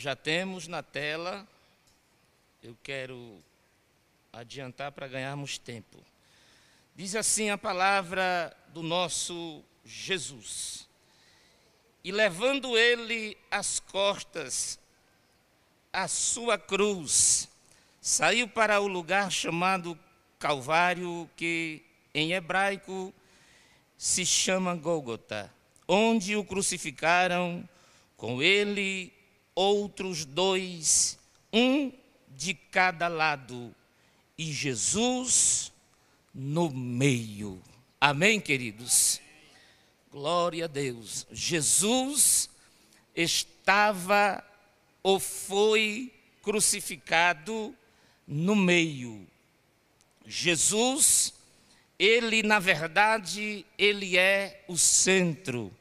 Já temos na tela, eu quero adiantar para ganharmos tempo. Diz assim a palavra do nosso Jesus: e levando ele às costas a sua cruz, saiu para o lugar chamado Calvário, que em hebraico se chama Gólgota, onde o crucificaram, com ele outros dois, um de cada lado, e Jesus no meio. Amém, queridos? Glória a Deus. Jesus estava ou foi crucificado no meio. Jesus, ele na verdade, ele é o centro,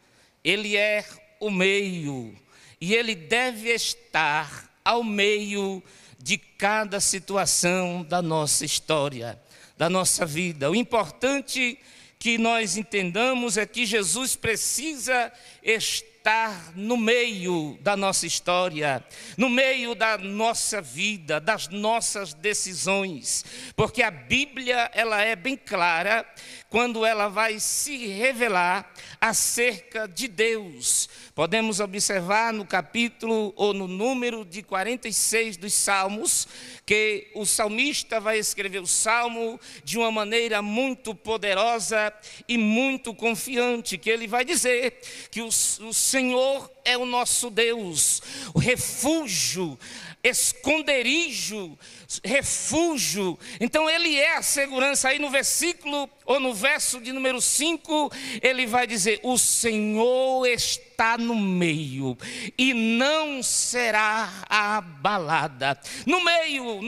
ele é o meio, e ele deve estar ao meio de cada situação da nossa história, da nossa vida. O importante que nós entendamos é que Jesus precisa estar no meio da nossa história, no meio da nossa vida, das nossas decisões, porque a Bíblia ela é bem clara quando ela vai se revelar acerca de Deus. Podemos observar no capítulo ou no número de 46 dos Salmos, que o salmista vai escrever o salmo de uma maneira muito poderosa e muito confiante, que ele vai dizer que o Senhor é o nosso Deus, o refúgio, esconderijo, refúgio. Então ele é a segurança. Aí no versículo ou no verso de número 5, ele vai dizer: o Senhor está no meio e não será abalada. No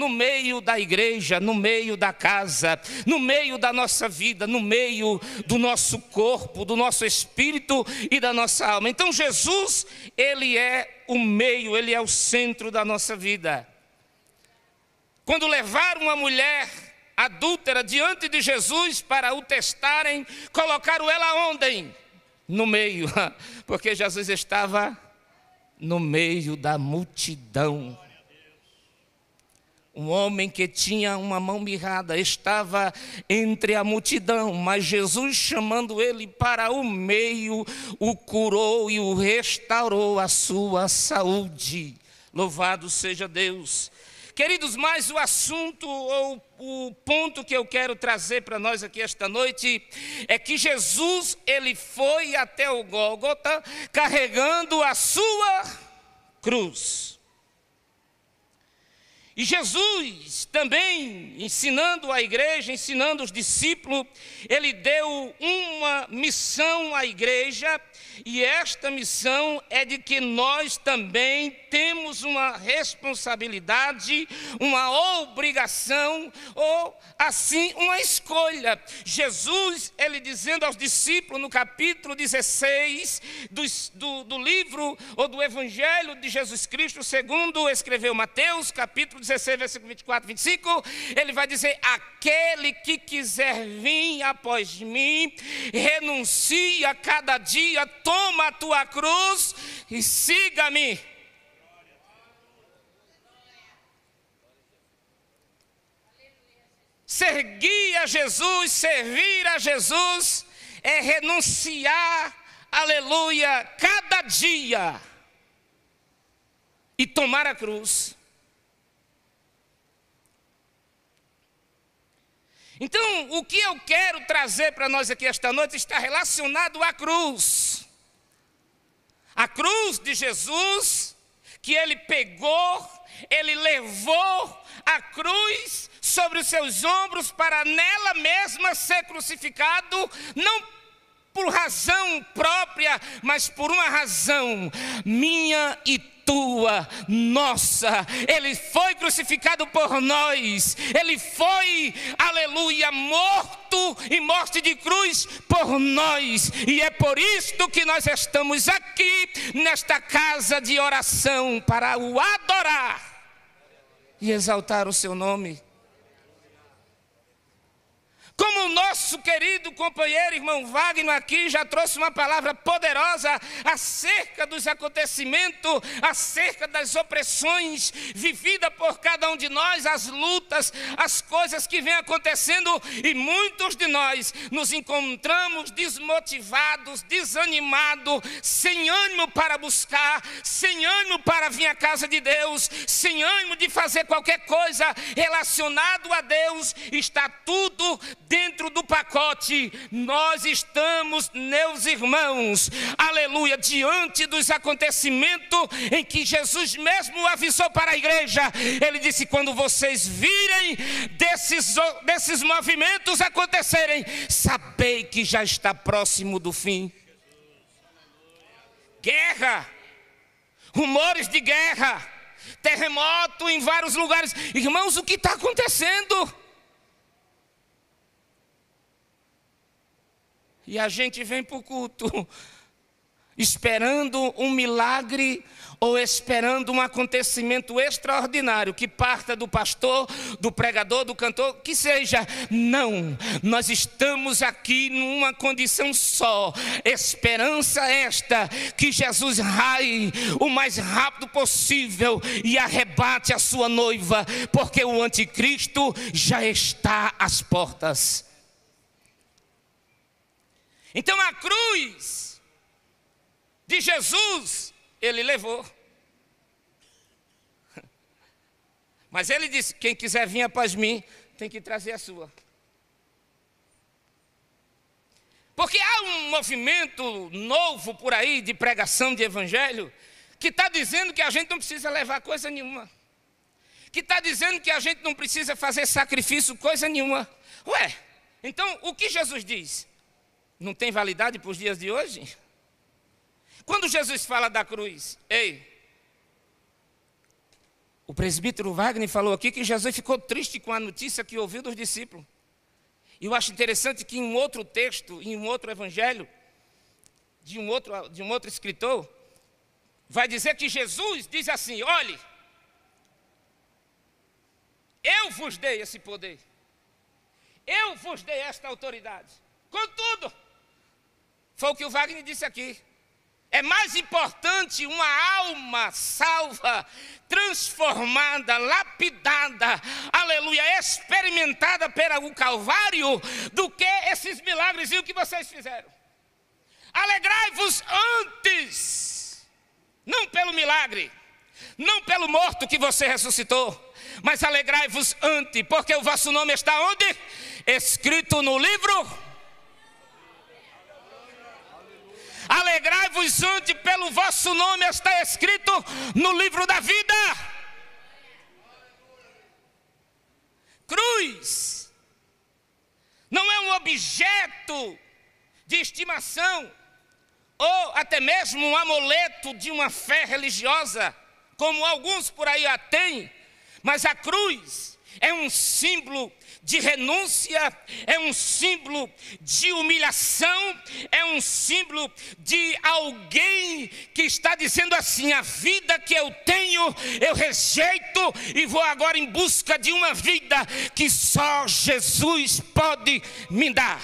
meio da igreja, no meio da casa, no meio da nossa vida, no meio do nosso corpo, do nosso espírito e da nossa alma. Então Jesus, ele é o meio, ele é o centro da nossa vida. Quando levaram uma mulher adúltera diante de Jesus para o testarem, colocaram ela onde? No meio, porque Jesus estava no meio da multidão. Um homem que tinha uma mão mirrada estava entre a multidão, mas Jesus, chamando ele para o meio, o curou e o restaurou a sua saúde. Louvado seja Deus. Queridos, mas o assunto ou o ponto que eu quero trazer para nós aqui esta noite é que Jesus, ele foi até o Gólgota carregando a sua cruz. E Jesus também, ensinando a igreja, ensinando os discípulos, ele deu uma missão à igreja, e esta missão é de que nós também temos uma responsabilidade, uma obrigação, ou assim uma escolha. Jesus, ele dizendo aos discípulos no capítulo 16 do livro ou do Evangelho de Jesus Cristo, segundo escreveu Mateus, capítulo 16, versículo 24, 25, ele vai dizer: aquele que quiser vir após mim, renuncia cada dia, toma a tua cruz e siga-me. Seguir a Jesus, servir a Jesus, é renunciar, aleluia, cada dia e tomar a cruz. Então, o que eu quero trazer para nós aqui esta noite está relacionado à cruz. A cruz de Jesus, que ele pegou, ele levou a cruz sobre os seus ombros para nela mesma ser crucificado, não por razão própria, mas por uma razão minha e tua, nossa. Ele foi crucificado por nós, ele foi, aleluia, morto e morte de cruz por nós, e é por isto que nós estamos aqui nesta casa de oração, para o adorar e exaltar o seu nome. Como o nosso querido companheiro, irmão Wagner, aqui já trouxe uma palavra poderosa acerca dos acontecimentos, acerca das opressões vividas por cada um de nós, as lutas, as coisas que vêm acontecendo, e muitos de nós nos encontramos desmotivados, desanimados, sem ânimo para buscar, sem ânimo para vir à casa de Deus, sem ânimo de fazer qualquer coisa relacionado a Deus. Está tudo dentro do pacote. Nós estamos, meus irmãos, aleluia, diante dos acontecimentos em que Jesus mesmo avisou para a igreja. Ele disse: quando vocês virem desses movimentos acontecerem, sabei que já está próximo do fim. Guerra, rumores de guerra, terremoto em vários lugares. Irmãos, o que está acontecendo? E a gente vem para o culto esperando um milagre ou esperando um acontecimento extraordinário que parta do pastor, do pregador, do cantor, que seja. Não, nós estamos aqui numa condição só, esperança esta, que Jesus raie o mais rápido possível e arrebate a sua noiva, porque o anticristo já está às portas. Então a cruz de Jesus, ele levou. Mas ele disse: quem quiser vir após mim, tem que trazer a sua. Porque há um movimento novo por aí de pregação de evangelho, que está dizendo que a gente não precisa levar coisa nenhuma. Que está dizendo que a gente não precisa fazer sacrifício, coisa nenhuma. Ué, então o que Jesus diz? Não tem validade para os dias de hoje? Quando Jesus fala da cruz, o presbítero Wagner falou aqui que Jesus ficou triste com a notícia que ouviu dos discípulos. E eu acho interessante que em um outro texto, em um outro evangelho, de um outro escritor, vai dizer que Jesus diz assim: olhe, eu vos dei esse poder, eu vos dei esta autoridade. Contudo, foi o que o Wagner disse aqui, é mais importante uma alma salva, transformada, lapidada, aleluia, experimentada pelo Calvário, do que esses milagres que vocês fizeram. Alegrai-vos antes, não pelo milagre, não pelo morto que você ressuscitou, mas alegrai-vos antes, porque o vosso nome está onde? Escrito no livro. Alegrai-vos antes, pelo vosso nome está escrito no livro da vida. Cruz não é um objeto de estimação, ou até mesmo um amuleto de uma fé religiosa, como alguns por aí a têm, mas a cruz é um símbolo de renúncia, é um símbolo de humilhação, é um símbolo de alguém que está dizendo assim: a vida que eu tenho, eu rejeito e vou agora em busca de uma vida que só Jesus pode me dar.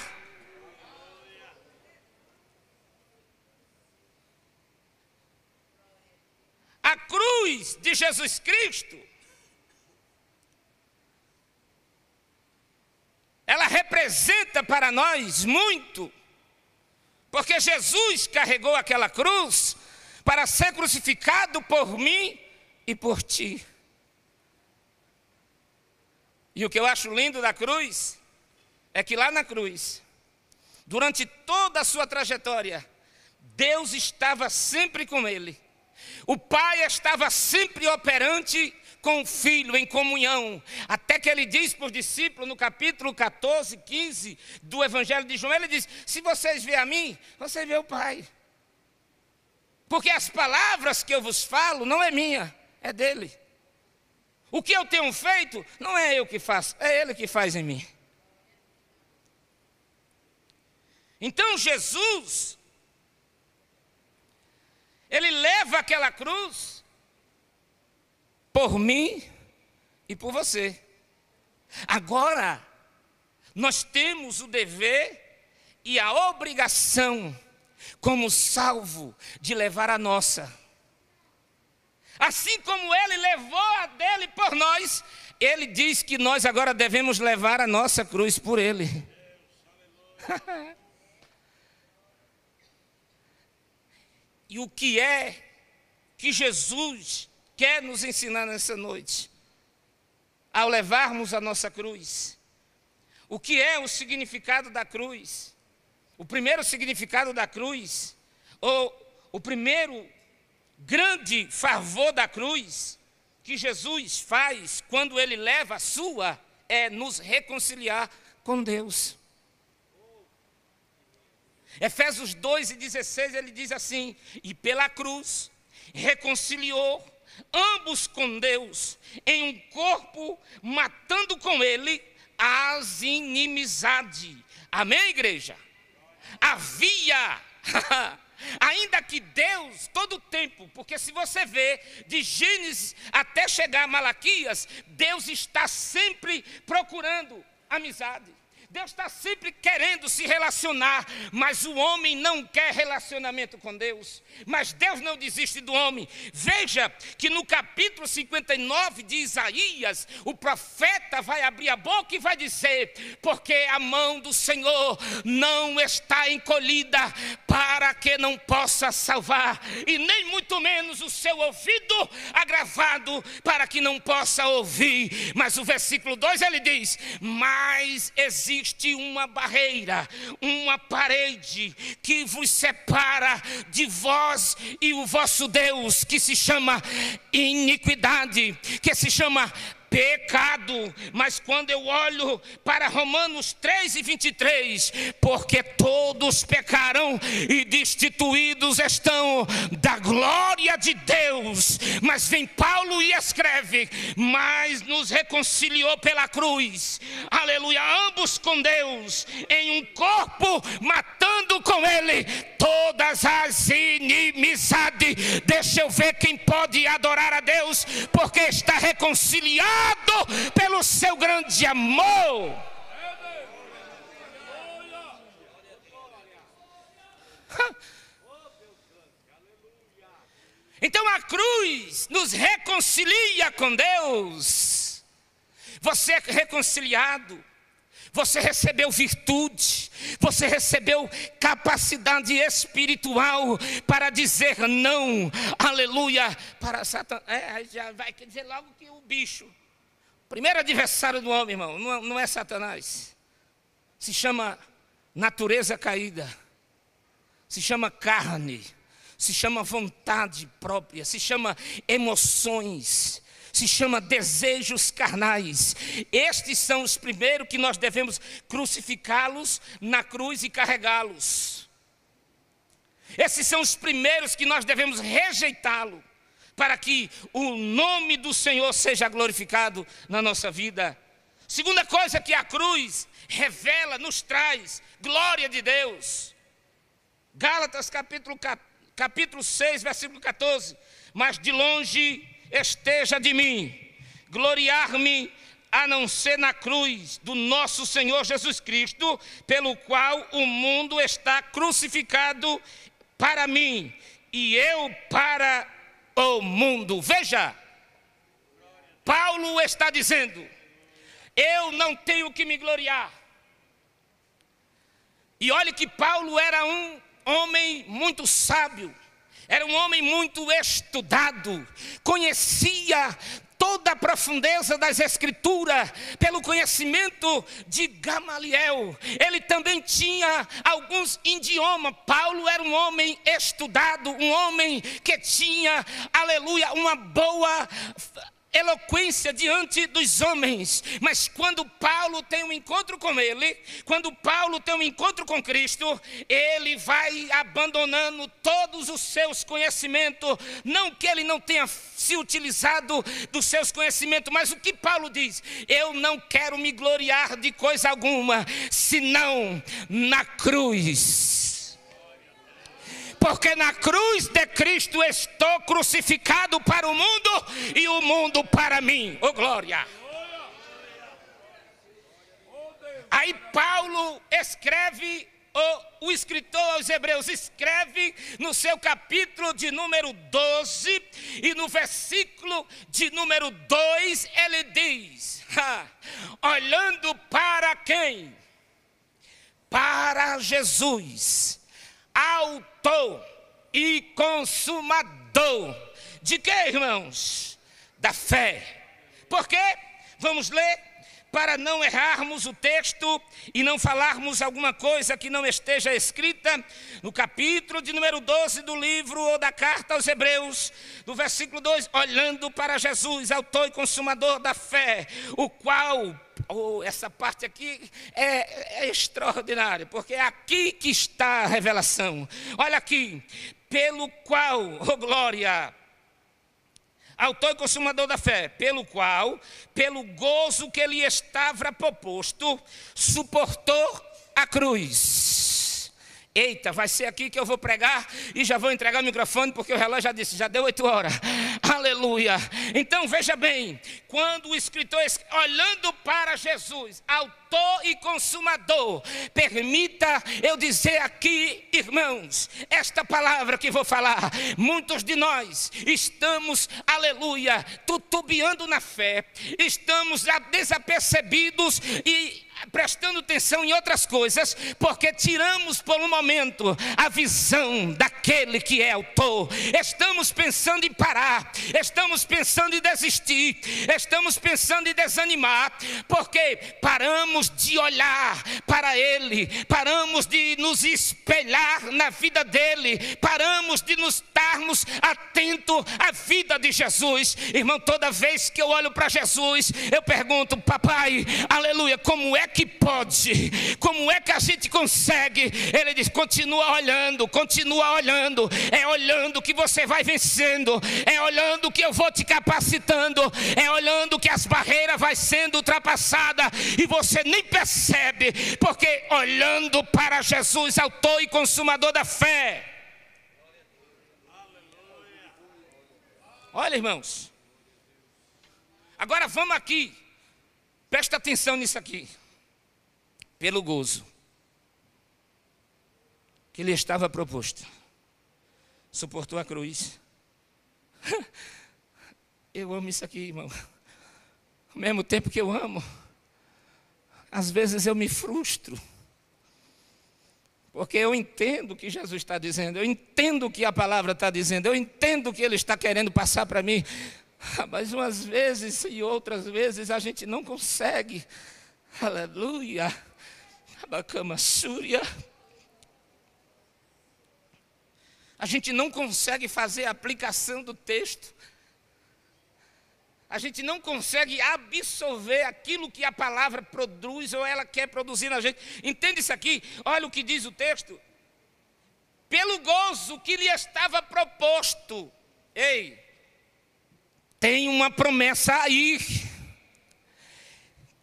A cruz de Jesus Cristo, ela representa para nós muito, porque Jesus carregou aquela cruz para ser crucificado por mim e por ti. E o que eu acho lindo da cruz é que lá na cruz, durante toda a sua trajetória, Deus estava sempre com ele. O Pai estava sempre operante com o Filho, em comunhão, até que ele diz para os discípulos, no capítulo 14, 15 do Evangelho de João, ele diz: se vocês veem a mim, você vê o Pai. Porque as palavras que eu vos falo não é minha, é dele. O que eu tenho feito, não é eu que faço, é ele que faz em mim. Então Jesus, ele leva aquela cruz por mim e por você. Agora, nós temos o dever e a obrigação, como salvo, de levar a nossa. Assim como ele levou a dele por nós, ele diz que nós agora devemos levar a nossa cruz por ele. E o que é que Jesus quer nos ensinar nessa noite? Ao levarmos a nossa cruz. O que é o significado da cruz? O primeiro significado da cruz, ou o primeiro grande favor da cruz que Jesus faz quando ele leva a sua, é nos reconciliar com Deus. Efésios 2:16, ele diz assim: e pela cruz reconciliou ambos com Deus em um corpo, matando com ele as inimizades. Amém, igreja? Havia, ainda que Deus, todo o tempo, porque se você vê, de Gênesis até chegar a Malaquias, Deus está sempre procurando amizade. Deus está sempre querendo se relacionar, mas o homem não quer relacionamento com Deus. Mas Deus não desiste do homem. Veja que no capítulo 59 de Isaías, o profeta vai abrir a boca e vai dizer: porque a mão do Senhor não está encolhida para que não possa salvar, e nem muito menos o seu ouvido agravado para que não possa ouvir. Mas o versículo 2 ele diz: mas existe uma barreira, uma parede que vos separa de vós e o vosso Deus, que se chama iniquidade, que se chama pecado. Mas quando eu olho para Romanos 3:23, porque todos pecaram e destituídos estão da glória de Deus. Mas vem Paulo e escreve: mas nos reconciliou pela cruz, aleluia, ambos com Deus, em um corpo, matando com ele todas as inimizades. Deixa eu ver quem pode adorar a Deus, porque está reconciliado pelo seu grande amor. Então a cruz nos reconcilia com Deus. Você é reconciliado, você recebeu virtude, você recebeu capacidade espiritual para dizer não, aleluia, para Satanás. Aí já vai dizer logo que o bicho, primeiro adversário do homem, irmão, não é Satanás. Se chama natureza caída, se chama carne, se chama vontade própria, se chama emoções, se chama desejos carnais. Estes são os primeiros que nós devemos crucificá-los na cruz e carregá-los. Esses são os primeiros que nós devemos rejeitá-lo, para que o nome do Senhor seja glorificado na nossa vida. Segunda coisa que a cruz revela, nos traz glória de Deus. Gálatas capítulo 6, versículo 14. Mas de longe esteja de mim gloriar-me, a não ser na cruz do nosso Senhor Jesus Cristo, pelo qual o mundo está crucificado para mim, e eu para o mundo. Veja, Paulo está dizendo: eu não tenho que me gloriar. E olhe que Paulo era um homem muito sábio, era um homem muito estudado, conhecia toda a profundeza das Escrituras, pelo conhecimento de Gamaliel. Ele também tinha alguns idiomas. Paulo era um homem estudado, um homem que tinha, aleluia, uma boa eloquência diante dos homens. Mas quando Paulo tem um encontro com ele, quando Paulo tem um encontro com Cristo, ele vai abandonando todos os seus conhecimentos. Não que ele não tenha se utilizado dos seus conhecimentos, mas o que Paulo diz: eu não quero me gloriar de coisa alguma, senão na cruz. Porque na cruz de Cristo estou crucificado para o mundo e o mundo para mim. Oh, glória! Aí Paulo escreve, o escritor aos Hebreus escreve no seu capítulo de número 12 e no versículo de número 2 ele diz, olhando para quem? Para Jesus, autor e consumador de quê, irmãos? Da fé. Por quê? Vamos ler. Para não errarmos o texto e não falarmos alguma coisa que não esteja escrita, no capítulo de número 12 do livro ou da carta aos Hebreus, do versículo 2, olhando para Jesus, autor e consumador da fé, o qual, essa parte aqui é extraordinária, porque é aqui que está a revelação. Olha aqui, pelo qual, glória, autor e consumador da fé, pelo qual, pelo gozo que lhe estava proposto, suportou a cruz. Eita, vai ser aqui que eu vou pregar e já vou entregar o microfone, porque o relógio já disse, já deu 8 horas. Aleluia. Então veja bem, quando o escritor, olhando para Jesus, autor e consumador, permita eu dizer aqui, irmãos, esta palavra que vou falar, muitos de nós estamos, aleluia, tutubiando na fé, estamos desapercebidos e prestando atenção em outras coisas, porque tiramos por um momento a visão daquele que é autor. Estamos pensando em parar, estamos pensando em desistir, estamos pensando em desanimar, porque paramos de olhar para ele, paramos de nos espelhar na vida dele, paramos de nos estarmos atentos à vida de Jesus. Irmão, toda vez que eu olho para Jesus, eu pergunto, papai, aleluia, como é que pode? Como é que a gente consegue? Ele diz, continua olhando, é olhando que você vai vencendo, é olhando que eu vou te capacitando, é olhando que as barreiras vai sendo ultrapassadas e você nem percebe, porque olhando para Jesus, autor e consumador da fé. Olha, irmãos, agora vamos aqui, presta atenção nisso aqui. Pelo gozo que lhe estava proposto, suportou a cruz. Eu amo isso aqui, irmão. Ao mesmo tempo que eu amo, às vezes eu me frustro, porque eu entendo o que Jesus está dizendo, eu entendo o que a palavra está dizendo, eu entendo o que Ele está querendo passar para mim, mas umas vezes e outras vezes a gente não consegue. Aleluia. A gente não consegue fazer a aplicação do texto. A gente não consegue absorver aquilo que a palavra produz ou ela quer produzir na gente. Entende isso aqui? Olha o que diz o texto. Pelo gozo que lhe estava proposto. Ei, tem uma promessa aí.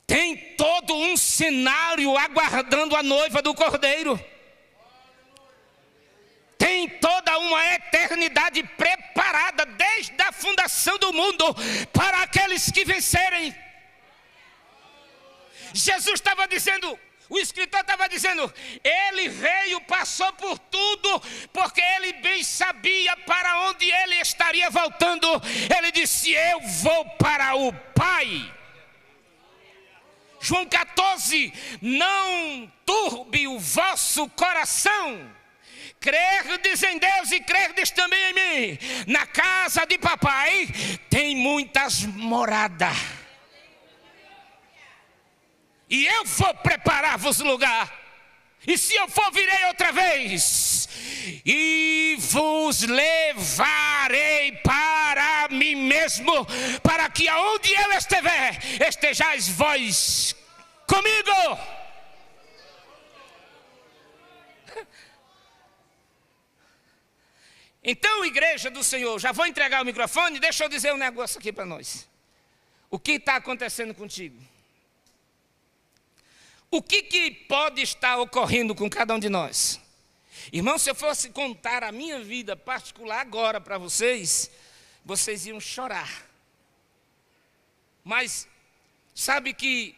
Tem todo um cenário aguardando a noiva do Cordeiro. Tem toda uma eternidade preparada desde a fundação do mundo para aqueles que vencerem. Jesus estava dizendo, o escritor estava dizendo, ele veio, passou por tudo, porque ele bem sabia para onde ele estaria voltando. Ele disse, eu vou para o Pai. João 14, não turbe o vosso coração. Crerdes em Deus e crerdes também em mim. Na casa de papai tem muitas moradas. E eu vou preparar-vos lugar. E se eu for, virei outra vez. E vos levarei para mim mesmo, para que aonde eu estiver, estejais vós comigo. Então, igreja do Senhor, já vou entregar o microfone, deixa eu dizer um negócio aqui para nós. O que está acontecendo contigo? O que pode estar ocorrendo com cada um de nós? Irmão, se eu fosse contar a minha vida particular agora para vocês, vocês iam chorar. Mas sabe que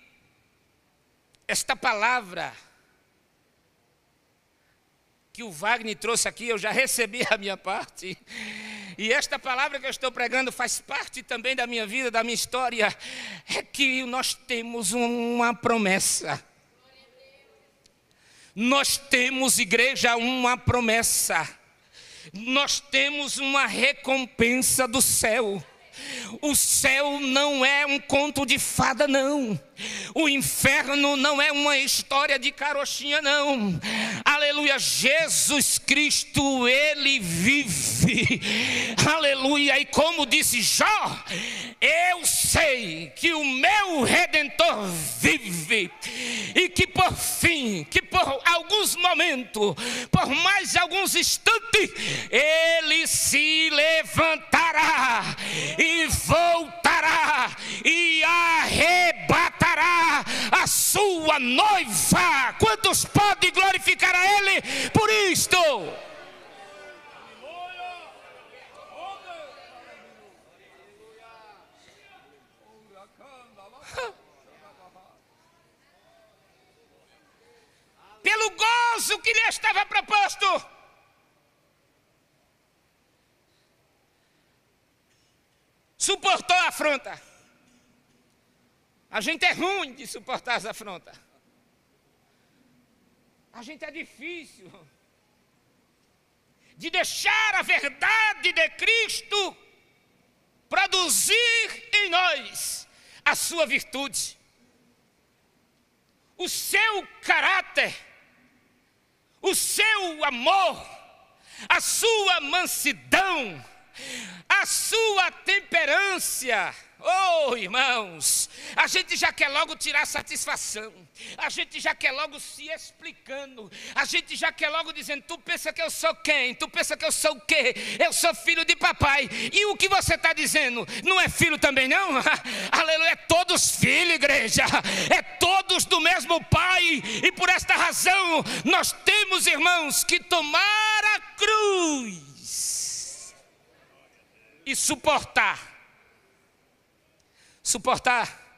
esta palavra que o Wagner trouxe aqui, eu já recebi a minha parte. E esta palavra que eu estou pregando faz parte também da minha vida, da minha história. É que nós temos uma promessa. Nós temos, igreja, uma promessa. Nós temos uma recompensa do céu. O céu não é um conto de fada, não. O inferno não é uma história de carochinha, não. Aleluia, Jesus Cristo, Ele vive. Aleluia, e como disse Jó, eu sei que o meu Redentor vive. E que por fim, que por alguns momentos, por mais alguns instantes, Ele se levantará e voltará e arrebatará a sua noiva. Quantos podem glorificar a Ele por isto? Pelo gozo que lhe estava proposto. Suportou a afronta. A gente é ruim de suportar as afrontas. A gente é difícil de deixar a verdade de Cristo produzir em nós a sua virtude, o seu caráter, o seu amor, a sua mansidão, a sua temperância. Oh, irmãos, a gente já quer logo tirar satisfação. A gente já quer logo se explicando. A gente já quer logo dizendo: tu pensa que eu sou quem? Tu pensa que eu sou o quê? Eu sou filho de papai. E o que você está dizendo? Não é filho também não? Aleluia, é todos filhos, igreja. É todos do mesmo pai. E por esta razão nós temos, irmãos, que tomar a cruz e suportar. Suportar.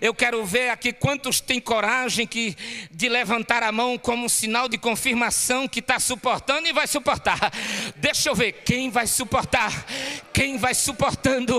Eu quero ver aqui quantos têm coragem de levantar a mão como um sinal de confirmação que está suportando e vai suportar. Deixa eu ver quem vai suportar. Quem vai suportando?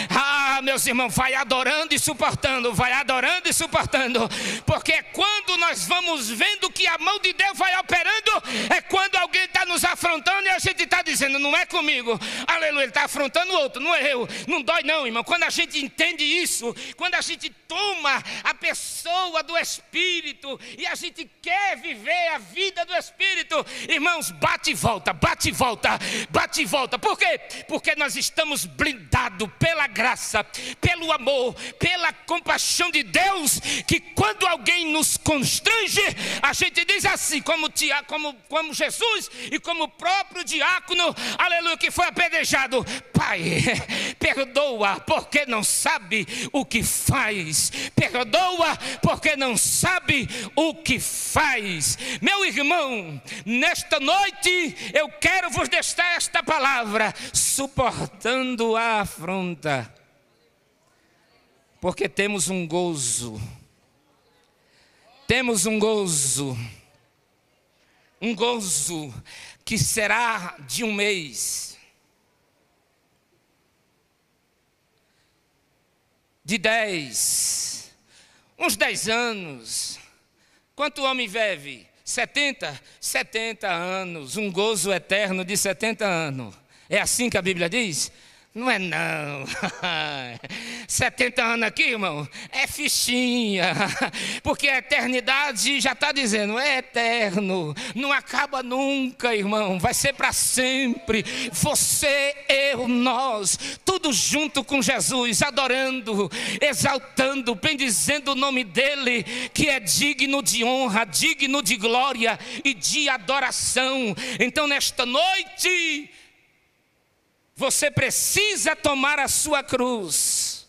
Ah, meus irmãos, vai adorando e suportando. Vai adorando e suportando. Porque é quando nós vamos vendo que a mão de Deus vai operando, é quando alguém está nos afrontando e a gente está dizendo: não é comigo. Aleluia, ele está afrontando o outro, não é eu. Não dói não, irmão. Quando a gente entende isso, quando a gente toma a pessoa do Espírito e a gente quer viver a vida do Espírito, irmãos, bate e volta, bate e volta, bate e volta. Por quê? Porque nós estamos blindados pela graça, pelo amor, pela compaixão de Deus, que quando alguém nos constrange, a gente diz assim, como Jesus e como o próprio diácono, aleluia, que foi apedrejado: Pai, perdoa, porque não sabe o que faz. Perdoa, porque não sabe o que faz. Meu irmão, nesta noite eu quero vos deixar esta palavra: suportando a afronta, porque temos um gozo. Temos um gozo que será de um mês, de 10, uns 10 anos. Quanto homem vive? 70? 70 anos, um gozo eterno de 70 anos. É assim que a Bíblia diz? Não é não. 70 anos aqui, irmão, é fichinha. Porque a eternidade já está dizendo, é eterno. Não acaba nunca, irmão. Vai ser para sempre. Você, eu, nós, tudo junto com Jesus, adorando, exaltando, bendizendo o nome dele, que é digno de honra, digno de glória e de adoração. Então, nesta noite, você precisa tomar a sua cruz.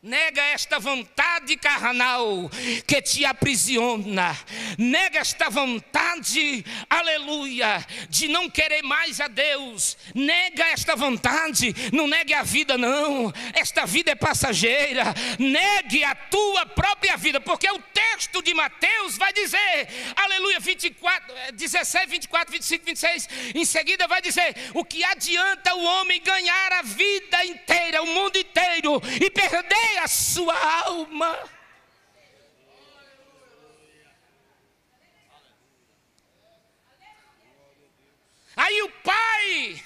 Nega esta vontade carnal que te aprisiona. Nega esta vontade, aleluia, de não querer mais a Deus. Nega esta vontade, não negue a vida não. Esta vida é passageira. Negue a tua própria vida, porque o texto de Mateus vai dizer, aleluia, 17, 24, 25, 26, em seguida vai dizer: o que adianta o homem ganhar a vida inteira, o mundo inteiro, e perder a sua alma? Aí o Pai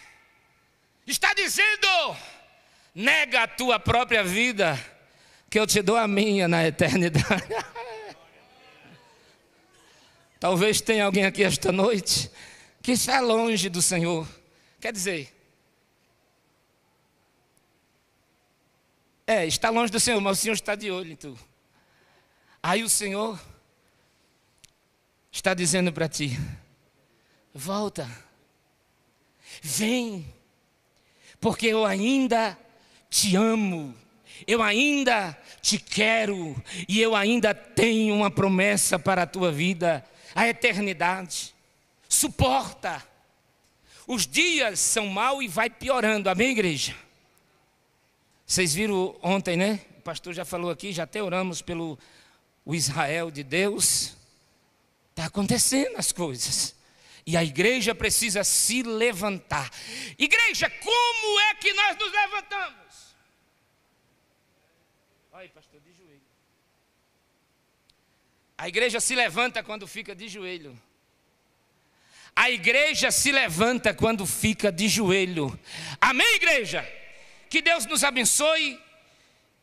está dizendo: nega a tua própria vida, que eu te dou a minha na eternidade. Talvez tenha alguém aqui esta noite que está longe do Senhor. Quer dizer, está longe do Senhor, mas o Senhor está de olho em tu. Aí o Senhor está dizendo para ti: volta, vem, porque eu ainda te amo, eu ainda te quero, e eu ainda tenho uma promessa para a tua vida, a eternidade. Suporta. Os dias são maus e vai piorando, amém, igreja? Vocês viram ontem, né? O pastor já falou aqui, já até oramos pelo o Israel de Deus. Está acontecendo as coisas. E a igreja precisa se levantar. Igreja, como é que nós nos levantamos? Olha aí, pastor, de joelho. A igreja se levanta quando fica de joelho. A igreja se levanta quando fica de joelho. Amém, igreja? Que Deus nos abençoe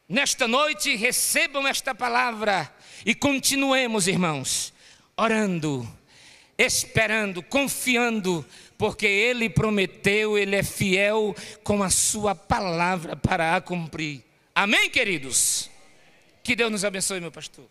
nesta noite, recebam esta palavra e continuemos, irmãos, orando, esperando, confiando, porque Ele prometeu, Ele é fiel com a sua palavra para a cumprir. Amém, queridos? Que Deus nos abençoe, meu pastor.